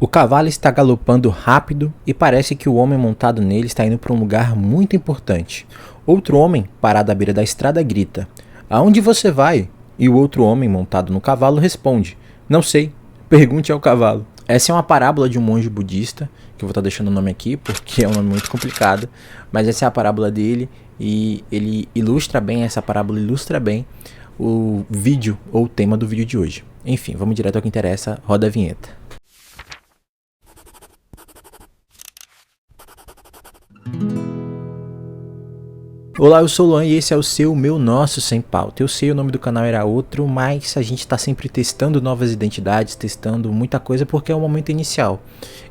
O cavalo está galopando rápido e parece que o homem montado nele está indo para um lugar muito importante. Outro homem, parado à beira da estrada, grita: "Aonde você vai?" E o outro homem, montado no cavalo, responde: "Não sei, pergunte ao cavalo." Essa é uma parábola de um monge budista, que eu vou estar deixando o nome aqui porque é um nome muito complicado, mas essa é a parábola dele e ele ilustra bem, essa parábola ilustra bem o vídeo ou o tema do vídeo de hoje. Enfim, vamos direto ao que interessa, roda a vinheta. Olá, eu sou o Luan e esse é o seu, meu, nosso Sem Pauta. Eu sei, o nome do canal era outro, mas a gente está sempre testando novas identidades, testando muita coisa porque é o momento inicial.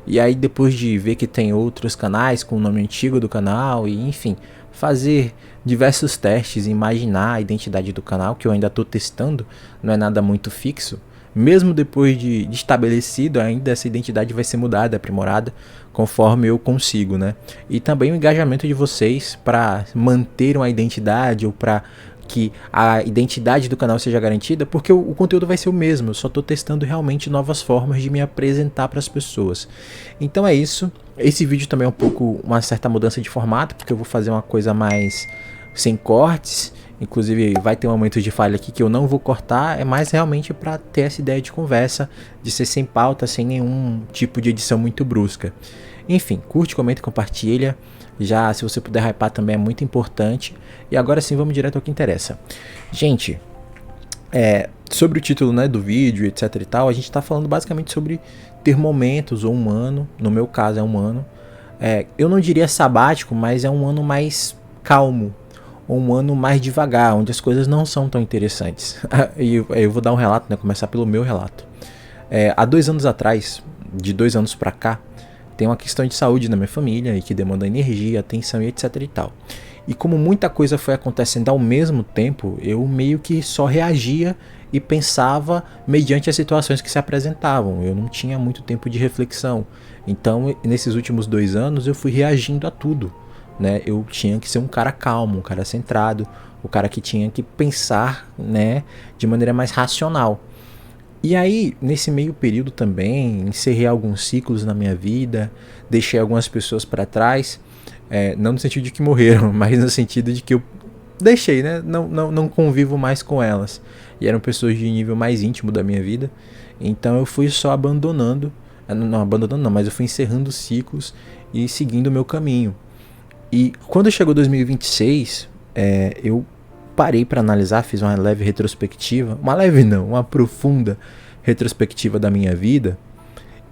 E aí depois de ver que tem outros canais com o nome antigo do canal e enfim, fazer diversos testes, imaginar a identidade do canal, que eu ainda estou testando, não é nada muito fixo. Mesmo depois de estabelecido, ainda essa identidade vai ser mudada, aprimorada, conforme eu consigo, né? E também o engajamento de vocês para manter uma identidade ou para que a identidade do canal seja garantida, porque o conteúdo vai ser o mesmo, eu só estou testando realmente novas formas de me apresentar para as pessoas. Então é isso. Esse vídeo também é um pouco uma certa mudança de formato, porque eu vou fazer uma coisa mais sem cortes. Inclusive vai ter um momento de falha aqui que eu não vou cortar, é mais realmente para ter essa ideia de conversa, de ser sem pauta, sem nenhum tipo de edição muito brusca. Enfim, curte, comenta e compartilha. Já se você puder hypar também é muito importante. E agora sim vamos direto ao que interessa. Gente, sobre o título, né, do vídeo, etc e tal, a gente está falando basicamente sobre ter momentos ou um ano, no meu caso é um ano. Eu não diria sabático, mas é um ano mais calmo. Um ano mais devagar, onde as coisas não são tão interessantes. E eu vou dar um relato, né? Começar pelo meu relato. Há 2 anos atrás, de 2 anos pra cá, tem uma questão de saúde na minha família e que demanda energia, atenção e etc e tal. E como muita coisa foi acontecendo ao mesmo tempo, eu meio que só reagia e pensava mediante as situações que se apresentavam. Eu não tinha muito tempo de reflexão. Então, nesses últimos 2 anos, eu fui reagindo a tudo. Né? Eu tinha que ser um cara calmo, um cara centrado, o cara que tinha que pensar, né, de maneira mais racional. E aí, nesse meio período também, encerrei alguns ciclos na minha vida, deixei algumas pessoas para trás, não no sentido de que morreram, mas no sentido de que eu deixei, né? Não convivo mais com elas. E eram pessoas de nível mais íntimo da minha vida, então eu fui só abandonando, mas eu fui encerrando ciclos e seguindo o meu caminho. E quando chegou 2026, eu parei para analisar, fiz uma leve retrospectiva, uma profunda retrospectiva da minha vida.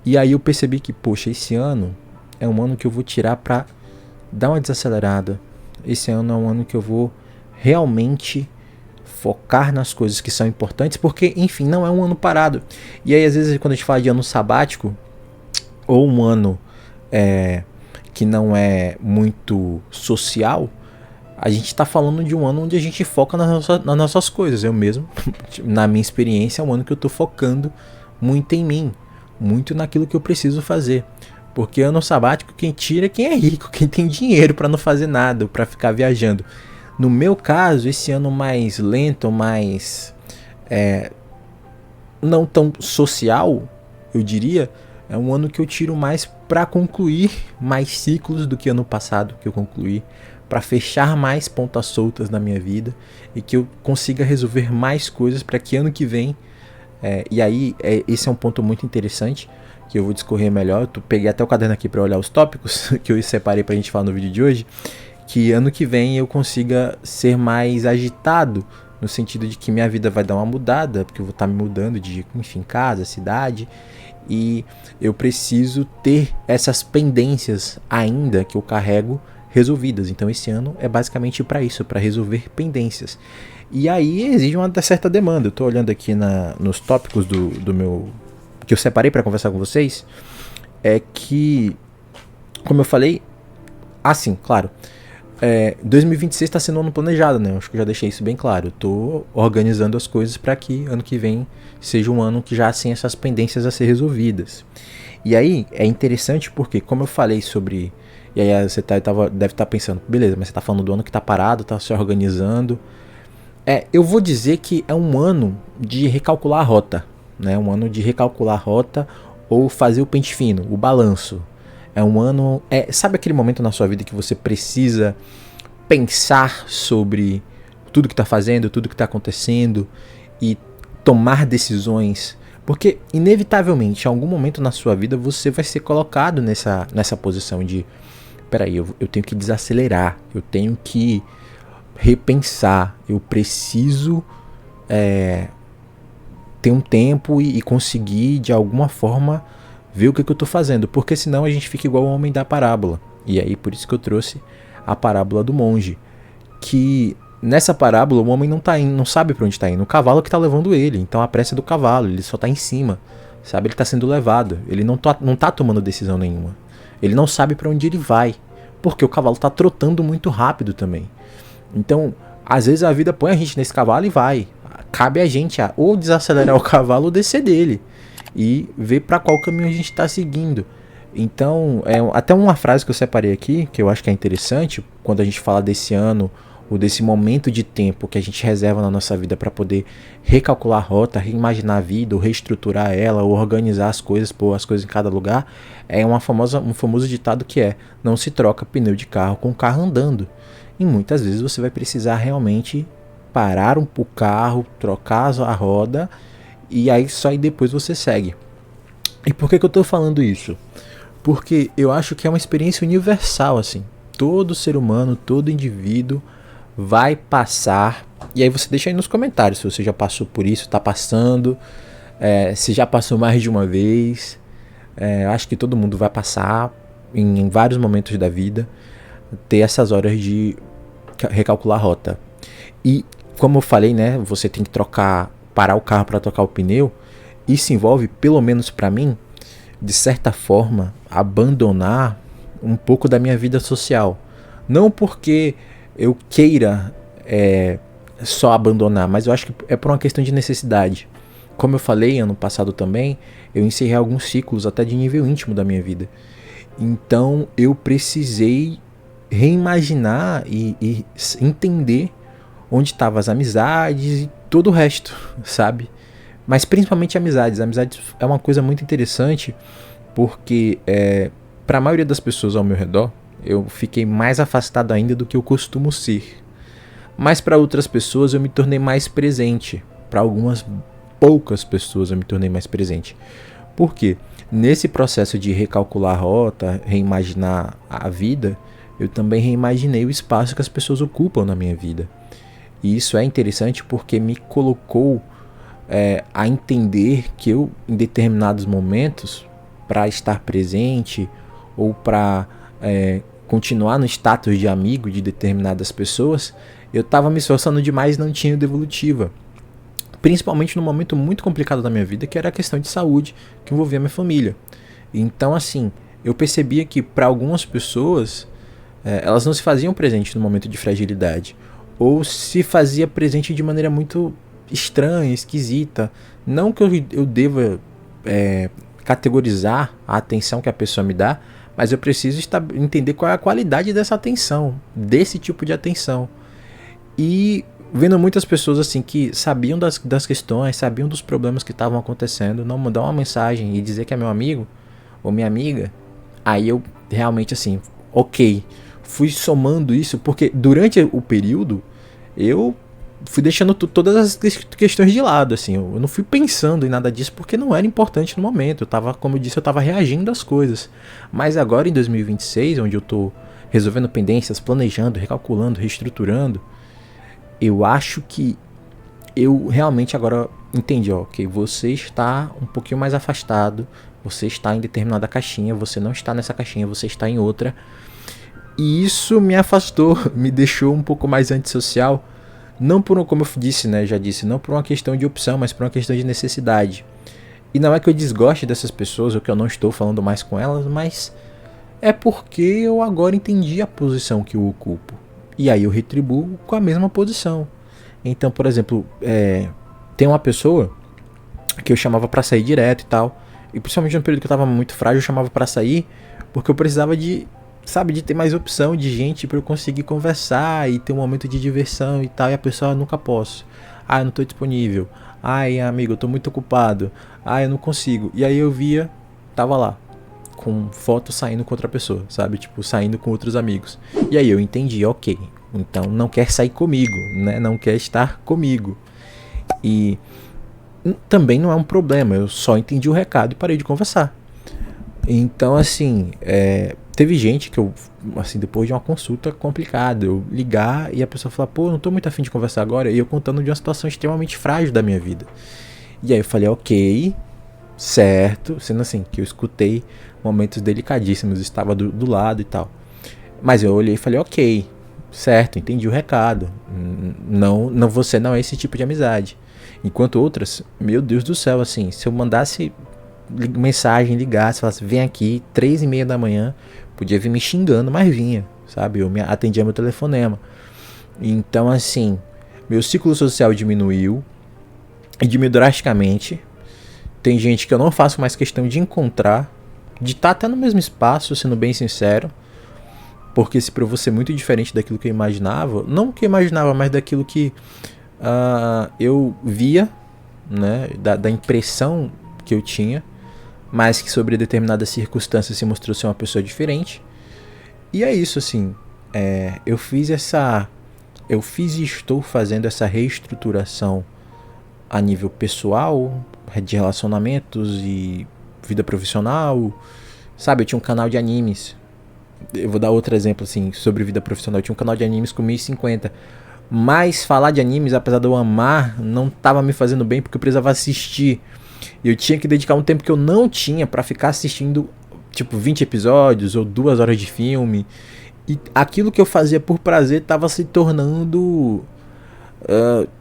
E aí eu percebi que, poxa, esse ano é um ano que eu vou tirar para dar uma desacelerada. Esse ano é um ano que eu vou realmente focar nas coisas que são importantes, porque, enfim, não é um ano parado. E aí, às vezes, quando a gente fala de ano sabático, ou um ano que não é muito social, a gente está falando de um ano onde a gente foca nas nossas coisas. Eu mesmo, na minha experiência, é um ano que eu estou focando muito em mim, muito naquilo que eu preciso fazer. Porque ano sabático quem tira é quem é rico, quem tem dinheiro para não fazer nada, para ficar viajando. No meu caso, esse ano mais lento, mais não tão social, eu diria, é um ano que eu tiro mais para concluir mais ciclos do que ano passado que eu concluí, para fechar mais pontas soltas na minha vida e que eu consiga resolver mais coisas para que ano que vem, e aí esse é um ponto muito interessante que eu vou discorrer melhor. Eu peguei até o caderno aqui para olhar os tópicos que eu separei para a gente falar no vídeo de hoje, que ano que vem eu consiga ser mais agitado, no sentido de que minha vida vai dar uma mudada, porque eu vou estar me mudando de, enfim, casa, cidade, e eu preciso ter essas pendências ainda que eu carrego resolvidas. Então esse ano é basicamente para isso, para resolver pendências. E aí exige uma certa demanda. Eu estou olhando aqui nos tópicos do meu, que eu separei para conversar com vocês, é que, como eu falei, assim, claro, 2026 está sendo um ano planejado, né? Eu acho que eu já deixei isso bem claro. Eu tô organizando as coisas para que ano que vem seja um ano que já tenha essas pendências a ser resolvidas. E aí é interessante porque, como eu falei sobre... E aí você deve estar pensando, beleza, mas você está falando do ano que está parado, está se organizando. Eu vou dizer que é um ano de recalcular a rota, né? Um ano de recalcular a rota ou fazer o pente fino, o balanço. É um ano... sabe aquele momento na sua vida que você precisa pensar sobre tudo que está fazendo, tudo que está acontecendo e tomar decisões? Porque, inevitavelmente, em algum momento na sua vida, você vai ser colocado nessa posição de: peraí, eu tenho que desacelerar, eu tenho que repensar, eu preciso ter um tempo e conseguir, de alguma forma, ver o que eu estou fazendo. Porque senão a gente fica igual o homem da parábola. E aí, por isso que eu trouxe a parábola do monge. Que nessa parábola o homem não sabe para onde está indo. O cavalo que está levando ele. Então a pressa é do cavalo, ele só está em cima. Sabe, ele está sendo levado. Ele não tá tomando decisão nenhuma. Ele não sabe para onde ele vai. Porque o cavalo está trotando muito rápido também. Então, às vezes a vida põe a gente nesse cavalo e vai. Cabe a gente ou desacelerar o cavalo ou descer dele. E ver para qual caminho a gente está seguindo. Então, até uma frase que eu separei aqui, que eu acho que é interessante, quando a gente fala desse ano, ou desse momento de tempo que a gente reserva na nossa vida para poder recalcular a rota, reimaginar a vida, ou reestruturar ela, ou organizar as coisas, pôr as coisas em cada lugar, é um famoso ditado que é: não se troca pneu de carro com o carro andando. E muitas vezes você vai precisar realmente parar o carro, trocar a roda, e aí só aí depois você segue. E por que eu estou falando isso? Porque eu acho que é uma experiência universal, assim. Todo ser humano, todo indivíduo vai passar. E aí você deixa aí nos comentários se você já passou por isso, está passando, se já passou mais de uma vez. Acho que todo mundo vai passar em vários momentos da vida, ter essas horas de recalcular a rota. E como eu falei, né, você tem que parar o carro para trocar o pneu. Isso envolve, pelo menos para mim, de certa forma, abandonar um pouco da minha vida social. Não porque eu queira só abandonar, mas eu acho que é por uma questão de necessidade. Como eu falei ano passado também, eu encerrei alguns ciclos até de nível íntimo da minha vida. Então eu precisei reimaginar e entender onde estavam as amizades e todo o resto, sabe? Mas principalmente amizades. Amizades é uma coisa muito interessante, porque para a maioria das pessoas ao meu redor, eu fiquei mais afastado ainda do que eu costumo ser. Mas para outras pessoas eu me tornei mais presente. Para algumas poucas pessoas eu me tornei mais presente. Por quê? Nesse processo de recalcular a rota, reimaginar a vida, eu também reimaginei o espaço que as pessoas ocupam na minha vida. E isso é interessante porque me colocou a entender que eu, em determinados momentos, para estar presente ou para continuar no status de amigo de determinadas pessoas, eu estava me esforçando demais e não tinha devolutiva. Principalmente num momento muito complicado da minha vida, que era a questão de saúde, que envolvia a minha família. Então, assim, eu percebia que para algumas pessoas, elas não se faziam presente no momento de fragilidade, ou se fazia presente de maneira muito estranha, esquisita. Não que eu deva categorizar a atenção que a pessoa me dá, mas eu preciso entender qual é a qualidade dessa atenção, desse tipo de atenção. E vendo muitas pessoas assim que sabiam das questões, sabiam dos problemas que estavam acontecendo, não mandar uma mensagem e dizer que é meu amigo ou minha amiga, aí eu realmente assim, ok, fui somando isso, porque durante o período eu fui deixando todas as questões de lado, assim, eu não fui pensando em nada disso porque não era importante no momento, como eu disse, eu estava reagindo às coisas. Mas agora em 2026, onde eu estou resolvendo pendências, planejando, recalculando, reestruturando, eu acho que eu realmente agora entendi, ok, você está um pouquinho mais afastado, você está em determinada caixinha, você não está nessa caixinha, você está em outra. E isso me afastou, me deixou um pouco mais antissocial, não por, como eu disse, né, já disse, não por uma questão de opção, mas por uma questão de necessidade. E não é que eu desgoste dessas pessoas, ou que eu não estou falando mais com elas, mas é porque eu agora entendi a posição que eu ocupo. E aí eu retribuo com a mesma posição. Então, por exemplo, tem uma pessoa que eu chamava pra sair direto e tal. E principalmente no período que eu tava muito frágil, eu chamava pra sair porque eu precisava de ter mais opção de gente pra eu conseguir conversar e ter um momento de diversão e tal. E a pessoa, nunca posso. Eu não tô disponível. Amigo, eu tô muito ocupado. Eu não consigo. E aí eu via tava lá, com foto saindo com outra pessoa, sabe? Tipo, saindo com outros amigos. E aí eu entendi, ok, então não quer sair comigo, né? Não quer estar comigo. E também não é um problema, eu só entendi o recado e parei de conversar. Então, assim, teve gente que eu, assim, depois de uma consulta complicada, eu ligar e a pessoa falar, pô, eu não tô muito afim de conversar agora, e eu contando de uma situação extremamente frágil da minha vida. E aí eu falei, ok, certo, sendo assim, que eu escutei momentos delicadíssimos, estava do lado e tal. Mas eu olhei e falei, ok, certo, entendi o recado. Não, você não é esse tipo de amizade. Enquanto outras, meu Deus do céu, assim, se eu mandasse mensagem, ligasse, falasse, vem aqui, 3:30 da manhã, podia vir me xingando, mas vinha, sabe? Eu me atendia meu telefonema. Então, assim, meu ciclo social diminuiu, e diminuiu drasticamente. Tem gente que eu não faço mais questão de encontrar, de estar até no mesmo espaço, sendo bem sincero, porque se provou ser muito diferente daquilo que eu imaginava. Não que eu imaginava, mas daquilo que eu via, né, da impressão que eu tinha, mas que sobre determinadas circunstâncias se mostrou ser uma pessoa diferente. E é isso, assim, eu fiz e estou fazendo essa reestruturação a nível pessoal, de relacionamentos e vida profissional, sabe? Eu tinha um canal de animes. Eu vou dar outro exemplo, assim, sobre vida profissional. Eu tinha um canal de animes com 1050. Mas falar de animes, apesar de eu amar, não estava me fazendo bem porque eu precisava assistir. E eu tinha que dedicar um tempo que eu não tinha para ficar assistindo, tipo, 20 episódios ou 2 horas de filme. E aquilo que eu fazia por prazer estava se tornando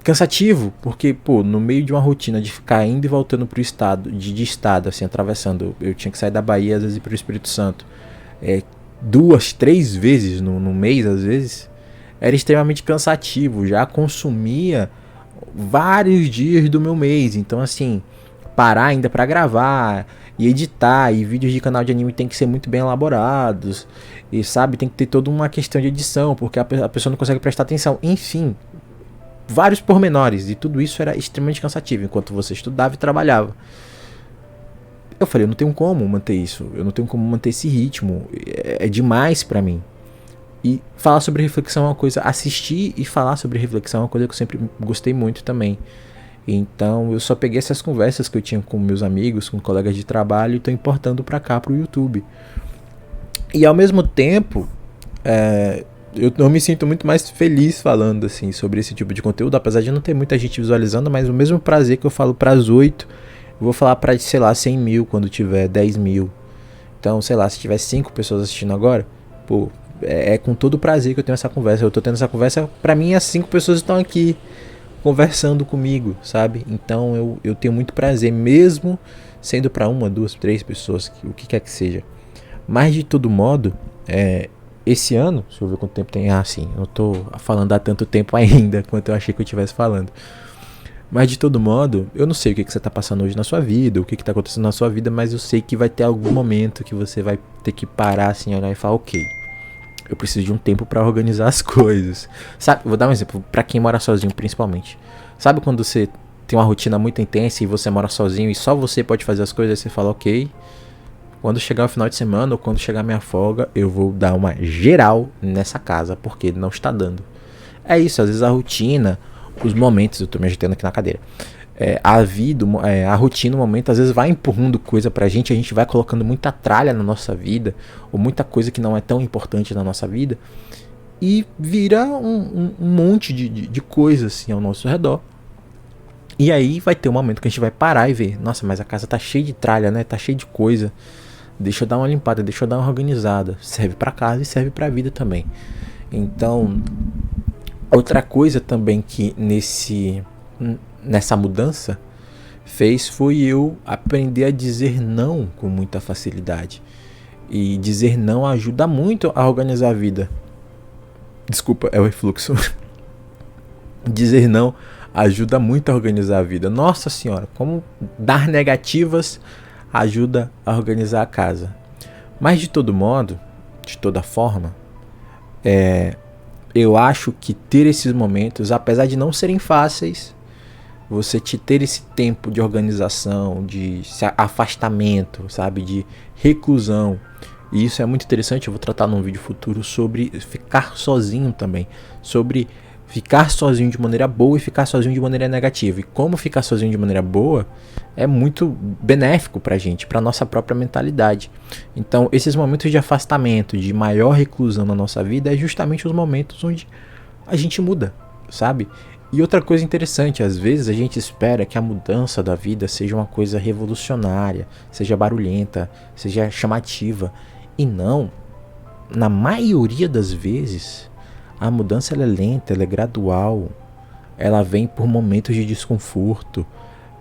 cansativo, porque, pô, no meio de uma rotina de ficar indo e voltando pro estado, de estado, assim, atravessando, eu tinha que sair da Bahia, às vezes, ir pro Espírito Santo, 2, 3 vezes no mês, às vezes, era extremamente cansativo, já consumia vários dias do meu mês. Então, assim, parar ainda pra gravar e editar, e vídeos de canal de anime tem que ser muito bem elaborados, e, sabe, tem que ter toda uma questão de edição, porque a pessoa não consegue prestar atenção, enfim, vários pormenores, e tudo isso era extremamente cansativo enquanto você estudava e trabalhava. Eu falei, eu não tenho como manter isso, eu não tenho como manter esse ritmo, é demais pra mim. E falar sobre reflexão é uma coisa, assistir e falar sobre reflexão é uma coisa que eu sempre gostei muito também. Então eu só peguei essas conversas que eu tinha com meus amigos, com colegas de trabalho, e tô importando pra cá, pro YouTube. E ao mesmo tempo, eu me sinto muito mais feliz falando, assim, sobre esse tipo de conteúdo, apesar de não ter muita gente visualizando, mas o mesmo prazer que eu falo pras 8, eu vou falar pra, sei lá, 100 mil quando tiver 10 mil. Então, sei lá, se tiver 5 pessoas assistindo agora, pô, é com todo o prazer que eu tenho essa conversa. Eu tô tendo essa conversa, pra mim as 5 pessoas estão aqui conversando comigo, sabe? Então eu tenho muito prazer, mesmo sendo pra 1, 2, 3 pessoas, o que quer que seja. Mas de todo modo, esse ano, deixa eu ver quanto tempo tem. Sim, eu não tô falando há tanto tempo ainda quanto eu achei que eu estivesse falando. Mas de todo modo, eu não sei o que você tá passando hoje na sua vida, o que tá acontecendo na sua vida, mas eu sei que vai ter algum momento que você vai ter que parar assim, olhar e falar, ok, eu preciso de um tempo pra organizar as coisas. Sabe, vou dar um exemplo, pra quem mora sozinho principalmente. Sabe quando você tem uma rotina muito intensa e você mora sozinho e só você pode fazer as coisas, aí você fala, ok, quando chegar o final de semana ou quando chegar a minha folga, eu vou dar uma geral nessa casa, porque não está dando. É isso, às vezes a rotina, os momentos, eu tô me agitando aqui na cadeira, a vida, a rotina, o momento, às vezes vai empurrando coisa pra gente, a gente vai colocando muita tralha na nossa vida, ou muita coisa que não é tão importante na nossa vida, e vira um monte de coisa assim ao nosso redor. E aí vai ter um momento que a gente vai parar e ver, nossa, mas a casa tá cheia de tralha, né? Tá cheia de coisa. Deixa eu dar uma limpada, deixa eu dar uma organizada. Serve pra casa e serve pra vida também. Então, outra coisa também que nessa mudança foi eu aprender a dizer não com muita facilidade. E dizer não ajuda muito a organizar a vida. Desculpa, é o refluxo. Dizer não ajuda muito a organizar a vida. Nossa senhora, como dar negativas ajuda a organizar a casa. Mas de todo modo, de toda forma, eu acho que ter esses momentos, apesar de não serem fáceis, você ter esse tempo de organização, de afastamento, sabe, de reclusão. E isso é muito interessante, eu vou tratar num vídeo futuro sobre ficar sozinho também, sobre ficar sozinho de maneira boa e ficar sozinho de maneira negativa. E como ficar sozinho de maneira boa é muito benéfico pra gente, pra nossa própria mentalidade. Então, esses momentos de afastamento, de maior reclusão na nossa vida, é justamente os momentos onde a gente muda, sabe? E outra coisa interessante, às vezes a gente espera que a mudança da vida seja uma coisa revolucionária, seja barulhenta, seja chamativa. E não, na maioria das vezes, a mudança ela é lenta, ela é gradual, ela vem por momentos de desconforto,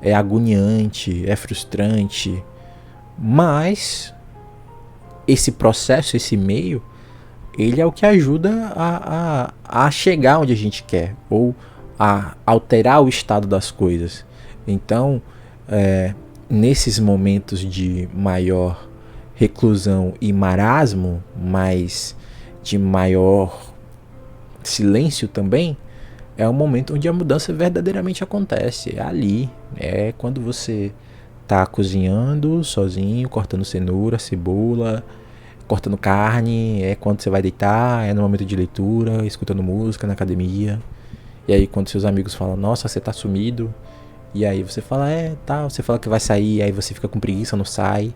é agoniante, é frustrante, mas esse processo, esse meio, ele é o que ajuda a chegar onde a gente quer, ou a alterar o estado das coisas. Então, nesses momentos de maior reclusão e marasmo, mas de maior silêncio também, é um momento onde a mudança verdadeiramente acontece. É ali, é quando você tá cozinhando sozinho, cortando cenoura, cebola, cortando carne, é quando você vai deitar, é no momento de leitura, escutando música na academia. E aí quando seus amigos falam, nossa, você tá sumido, e aí você fala, tá, você fala que vai sair, aí você fica com preguiça, não sai.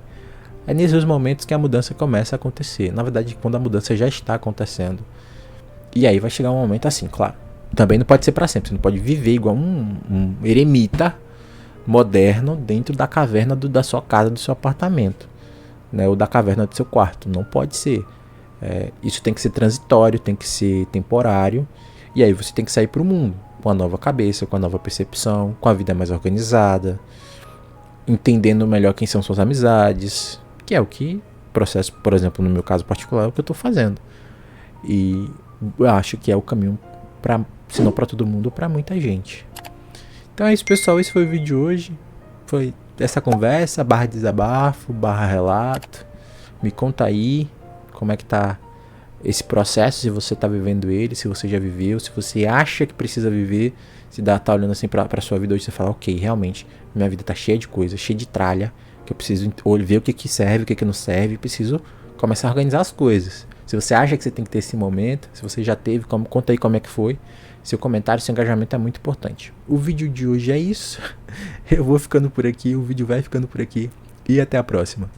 É nesses momentos que a mudança começa a acontecer. Na verdade, quando a mudança já está acontecendo. E aí vai chegar um momento assim, claro. Também não pode ser para sempre. Você não pode viver igual um eremita moderno dentro da caverna da sua casa, do seu apartamento, né? Ou da caverna do seu quarto. Não pode ser. Isso tem que ser transitório, tem que ser temporário. E aí você tem que sair para o mundo com a nova cabeça, com a nova percepção, com a vida mais organizada, entendendo melhor quem são suas amizades, que é o que processo, por exemplo, no meu caso particular, é o que eu estou fazendo. E eu acho que é o caminho para, se não para todo mundo, para muita gente. Então é isso, pessoal, esse foi o vídeo de hoje. Foi essa conversa, barra desabafo, barra relato. Me conta aí como é que tá esse processo, se você tá vivendo ele, se você já viveu, se você acha que precisa viver, se tá olhando assim pra sua vida hoje, você fala, ok, realmente, minha vida tá cheia de coisas, cheia de tralha, que eu preciso ver o que serve, o que não serve, preciso começar a organizar as coisas. Se você acha que você tem que ter esse momento, se você já teve, conta aí como é que foi. Seu comentário, seu engajamento é muito importante. O vídeo de hoje é isso. Eu vou ficando por aqui, o vídeo vai ficando por aqui. E até a próxima.